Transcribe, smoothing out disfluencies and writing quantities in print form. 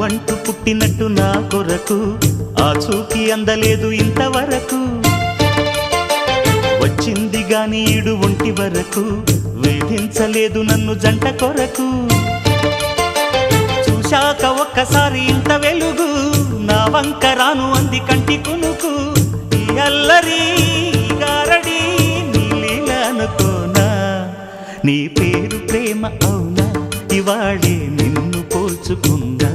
నువ్వంటూ పుట్టినట్టు నా కొరకు ఆ చూకి అందలేదు ఇంతవరకు వచ్చింది గాని ఈడు ఒంటి వరకు వేధించలేదు నన్ను జంట కొరకు చూశాక ఒక్కసారి ఇంత వెలుగు నా వంక రాను అంది కంటి కునుకు ఈ అల్లరి గారడి నీ లీల అనుకోనా నీ పేరు ప్రేమ అవునా ఇవాళే నిన్ను పోల్చుకుందా